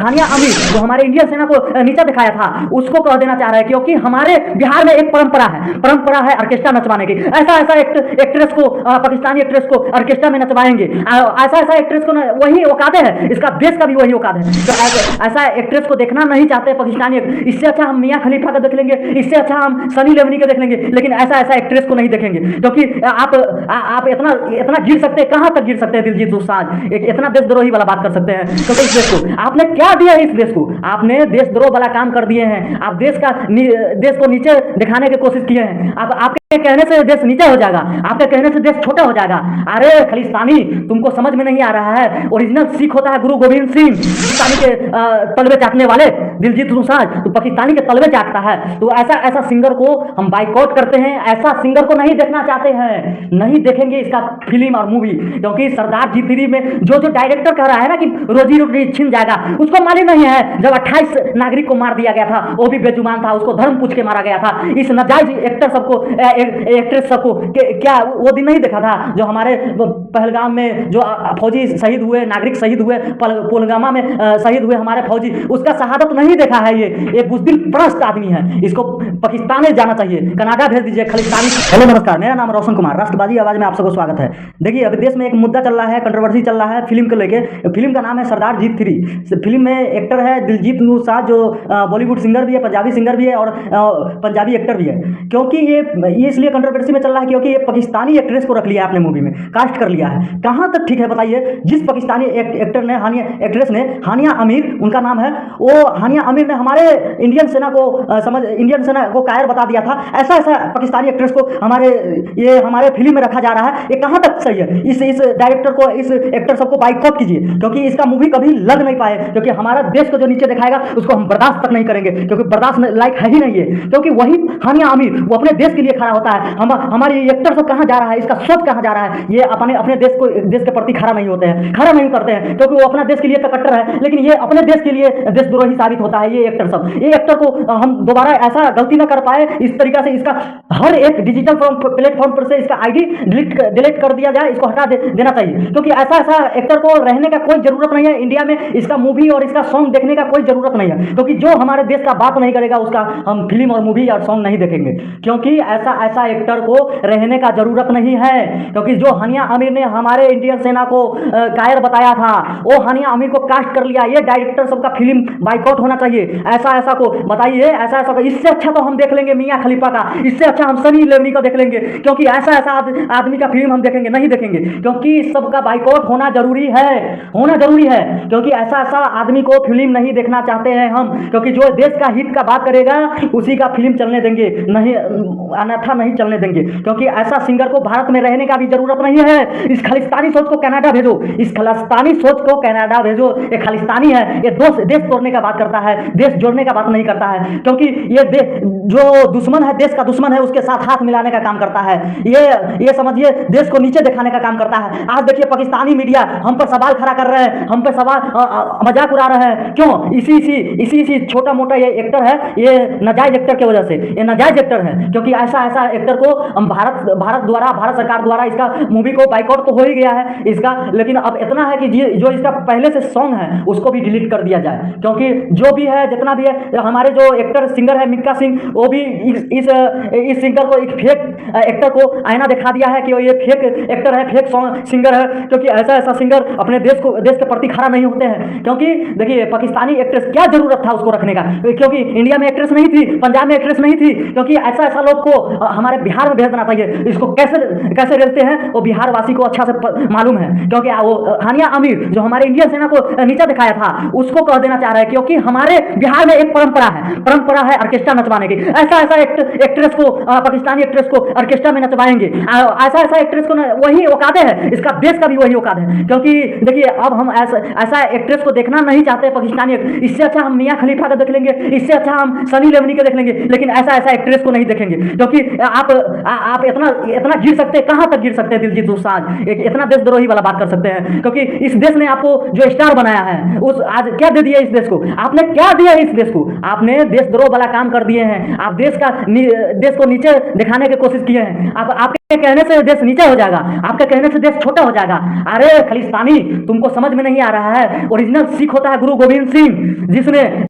हानिया अमीर जो हमारे इंडियन सेना को नीचा दिखाया था उसको कह देना चाह रहा है, क्योंकि हमारे बिहार में एक परंपरा है ऑर्केस्ट्रा नचवाने की। ऐसा ऐसा एक्ट्रेस को, पाकिस्तानी एक्ट्रेस को ऑर्केस्ट्रा में नचवाएंगे। ऐसा ऐसा एक्ट्रेस को वही औकाते है, इसका देश का भी वही औकात है। तो ऐसा एक्ट्रेस को देखना नहीं चाहते पाकिस्तानी। इससे अच्छा हम मियां खलीफा का देख लेंगे, इससे अच्छा हम सनी लियोनी का देख लेंगे, लेकिन ऐसा ऐसा एक्ट्रेस को नहीं देखेंगे। क्योंकि आप इतना इतना गिर सकते हैं, कहां तक गिर सकते हैं दिलजीत दोसांझ, एक इतना देशद्रोही वाला बात कर सकते हैं। तो इस देश को आपने क्या दिया है? इस देश को आपने देशद्रोह वाला काम कर दिए हैं। आप देश को नीचे दिखाने की कोशिश किए हैं। आपके कहने से देश नीचे हो जाएगा, आपके कहने से देश छोटा हो जाएगा। अरे खालिस्तानी, तुमको समझ में नहीं आ रहा है, ओरिजिनल सिख होता है गुरु गोविंद सिंह। पाकिस्तानी के तलवे चाटने वाले दिलजीत दोसांझ तो पाकिस्तानी के तलवे चाटता है। तो ऐसा ऐसा सिंगर को हम बाइकआउट करते हैं, ऐसा सिंगर को नहीं देखना चाहते हैं, नहीं देखेंगे इसका फिल्म और मूवी। क्योंकि सरदार जी 3 में जो डायरेक्टर कह रहा है ना कि रोजी रोटी छिन जाएगा, उसको मालूम नहीं है जब 28 नागरिक को मार दिया गया था, वो भी बेजुबान था, उसको धर्म पूछ के मारा गया था। इस नाजायज एक्टर सबको, एक्ट्रेस सबको क्या वो दिन नहीं देखा था जो हमारे पहलगाम में जो फौजी शहीद हुए, नागरिक शहीद हुए, पुलवामा में शहीद हुए हमारे फौजी, उसका शहादत नहीं देखा है? ये बुज़दिल प्रस्त आदमी है, इसको पाकिस्तान में जाना चाहिए, कनाडा भेज दीजिए खालिस्तानी। हेलो नमस्कार, मेरा नाम रोशन कुमार, राष्ट्रवादी आवाज़ में आप सबको स्वागत है। देखिए, अभी देश में एक मुद्दा चल रहा है, कंट्रोवर्सी चल रहा है फिल्म को लेके। फिल्म का नाम है सरदार जी 3। फिल्म में एक्टर है दिलजीत दोसांझ जो बॉलीवुड सिंगर भी है, पंजाबी सिंगर भी है और पंजाबी एक्टर भी है। क्योंकि ये इसलिए कंट्रोवर्सी में चल रहा है क्योंकि ये पाकिस्तानी एक्ट्रेस को रख लिया है आपने मूवी में, कास्ट कर लिया है। कहाँ तक ठीक है बताइए? जिस पाकिस्तानी एक्टर ने एक्ट्रेस ने हानिया अमीर उनका नाम है, वो हानिया अमीर ने हमारे इंडियन सेना को कायर बता दिया था। ऐसा ऐसा पाकिस्तानी एक्ट्रेस को हमारे फिल्म में रखा जा रहा है, ये कहाँ तक सही है? इस डायरेक्टर को, इस एक्टर सबको बाइकआउट कीजिए, क्योंकि इसका मूवी कभी लग नहीं पाए। क्योंकि हमारा देश को जो नीचे दिखाएगा उसको हम बर्दाश्त तक नहीं करेंगे, क्योंकि बर्दाश्त लायक है ही नहीं है। क्योंकि वही हानिया अमीर वो अपने देश के लिए खड़ा होता है। हमारी एक्टर सब कहाँ जा रहा है, इसका सोच कहाँ जा रहा है? ये अपने देश के प्रति खड़ा नहीं होते हैं, खड़ा नहीं करते हैं, क्योंकि वो अपना देश के लिए कट्टर है, लेकिन ये अपने देश के लिए देशद्रोही साबित होता है। ये एक्टर सब, ये एक्टर को हम दोबारा ऐसा गलती ना कर पाए, इस तरीका से इसका हर एक डिजिटल प्लेटफॉर्म पर से इसका आईडी डिलीट कर दिया जाए, इसको हटा देना चाहिए। क्योंकि ऐसा एक्टर को रहने का कोई जरूरत नहीं है इंडिया में, इसका मूवी और इसका सॉन्ग देखने का कोई जरूरत नहीं है। क्योंकि जो हमारे देश का बात नहीं करेगा उसका हम फिल्म और मूवी और सॉन्ग नहीं देखेंगे। क्योंकि ऐसा एक्टर को रहने का जरूरत नहीं है। क्योंकि जो हानिया आमिर ने हमारे इंडियन सेना को कायर बताया था, वो हानिया आमिर को कास्ट कर लिया। ये डायरेक्टर सबका फिल्म बाइकआउट होना चाहिए। ऐसा को बताइए, ऐसा को, इससे अच्छा तो हम देख लेंगे मियां खलीफा का, इससे अच्छा हम सनी लियोनी का देख लेंगे। क्योंकि ऐसा आदमी का फिल्म हम नहीं देखेंगे। क्योंकि इस सब का बाइकआउट होना जरूरी है। क्योंकि ऐसा आदमी को फिल्म नहीं देखना चाहते हैं हम। क्योंकि जो देश का हित का बात करेगा उसी का फिल्म चलने देंगे, नहीं अन्यथा नहीं चलने देंगे। क्योंकि ऐसा सिंगर को भारत में रहने का भी जरूरत नहीं है। इस खालिस्तानी सोच को कनाडा भेजो, इस खालिस्तानी सोच को कनाडा भेजो। ये खालिस्तानी है, ये देश तोड़ने का बात करता है, देश जोड़ने का बात नहीं करता है। क्योंकि ये जो दुश्मन है, देश का दुश्मन है, उसके साथ हाथ मिलाने का काम करता है। ये समझिए, देश को नीचे दिखाने का काम करता है। आज देखिए पाकिस्तानी मीडिया हम पर सवाल खड़ा कर रहे हैं, हम पर सवाल मजाक उड़ा रहे हैं। क्यों? इसी छोटा मोटा ये एक्टर है, ये नाजायज एक्टर की वजह से, ये नाजायज एक्टर है। क्योंकि ऐसा एक्टर को हम भारत सरकार द्वारा इसका मूवी को बाइकआउट तो हो ही गया है इसका, लेकिन अब इतना है कि जो इसका पहले से सॉन्ग है उसको भी डिलीट कर दिया जाए। क्योंकि जो भी है, जितना भी है, हमारे जो एक्टर सिंगर है मिक्का सिंह, वो भी इस सिंगर को, एक फेक एक्टर को आईना दिखा दिया है कि ये फेक एक्टर है, फेक सिंगर है। क्योंकि ऐसा सिंगर अपने देश के प्रति खड़ा नहीं होते हैं। क्योंकि देखिए, पाकिस्तानी एक्ट्रेस क्या जरूरत था उसको रखने का? क्योंकि इंडिया में एक्ट्रेस नहीं थी, पंजाब में एक्ट्रेस नहीं थी। क्योंकि ऐसा लोग को हमारे बिहार में भेज देना चाहिए। इसको कैसे रेलते हैं वो बिहार वासी को अच्छा से मालूम है। क्योंकि वो हानिया अमीर जो हमारे इंडियन सेना को नीचा दिखाया था, उसको कह देना चाह रहा है। क्योंकि हमारे बिहार में एक परंपरा है ऑर्केस्ट्रा नचवाने की। ऐसा एक्ट्रेस को, पाकिस्तानी एक्ट्रेस को ऑर्केस्ट्रा में नचवाएंगे। ऐसा एक्ट्रेस को वही औकाते है, इसका देश का भी वही औकात है। क्योंकि देखिए, अब हम ऐसा एक्ट्रेस को देखना नहीं चाहते पाकिस्तानी। इससे अच्छा हम मियां खलीफा का देख लेंगे, इससे अच्छा हम सनी लियोनी का देख लेंगे, लेकिन ऐसा एक्ट्रेस को नहीं देखेंगे। क्योंकि आप इतना गिर सकते हैं, कहां तक गिर सकते हैं दिलजीत दोसांझ, एक इतना देशद्रोही वाला बात कर सकते हैं। क्योंकि इस देश ने आपको जो स्टार बनाया है, उस आज क्या दे दिया इस देश को? आपने क्या दिया इस देश को? आपने देशद्रोह वाला काम कर दिए हैं। आप देश को नीचे दिखाने की कोशिश किए हैं। आपके आपके कहने से देश नीचा हो जाएगा, आपके कहने से देश छोटा हो जाएगा। अरे खालिस्तानी, तुमको समझ में नहीं आ रहा है, ओरिजिनल सिख होता है गुरु गोविंद सिंह, जिसने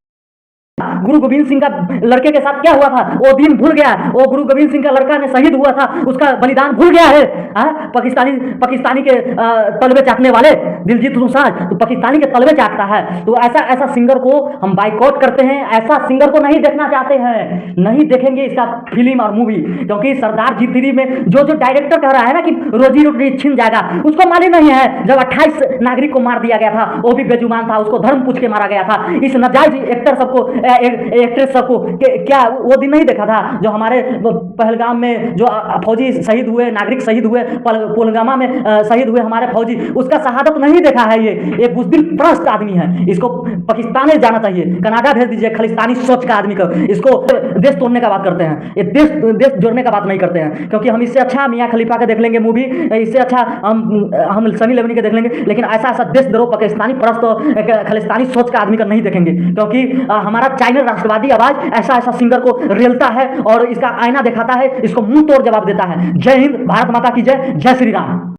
गुरु गोविंद सिंह का लड़के के साथ क्या हुआ था वो दिन भूल गया। वो गुरु गोविंद सिंह का लड़का ने शहीद हुआ था, उसका बलिदान भूल गया है। पाकिस्तानी के तलवे चाटने वाले दिलजीत दोसांझ तो पाकिस्तानी के तलवे चाटता है। तो ऐसा ऐसा सिंगर को हम बाइकआउट करते हैं, ऐसा सिंगर को नहीं देखना चाहते हैं, नहीं देखेंगे इसका फिल्म और मूवी। क्योंकि सरदार जी 3 में जो जो डायरेक्टर कह रहा है ना कि रोजी रोटी छिन जाएगा, उसको मालूम नहीं है जब 28 नागरिक को मार दिया गया था, वो भी बेजुबान था, उसको धर्म पूछ के मारा गया था। इस नाजायज एक्टर सबको एक्ट्रेस सबको क्या वो दिन नहीं देखा था जो हमारे पहलगाम में जो फौजी शहीद हुए, नागरिक शहीद हुए, पुलवामा में शहीद हुए हमारे फौजी, उसका शहादत नहीं देखा है। ये बुज़दिल प्रस्त आदमी है, इसको पाकिस्तान जाना चाहिए, कनाडा भेज दीजिए। खालिस्तानी सोच का आदमी को, इसको देश तोड़ने का बात करते हैं, ये देश जोड़ने का बात नहीं करते हैं। क्योंकि हम इससे अच्छा मियाँ खलीफा के देख लेंगे मूवी, इससे अच्छा हम सनी लियोनी के देख लेंगे, लेकिन ऐसा ऐसा देशद्रोह पाकिस्तानी प्रस्त खालिस्तानी सोच का आदमी का नहीं देखेंगे। क्योंकि हमारा चाइना राष्ट्रवादी आवाज ऐसा ऐसा सिंगर को रेलता है और इसका आईना दिखाता है, इसको मुंह तोड़ जवाब देता है। जय हिंद, भारत माता की जय, जय श्री राम।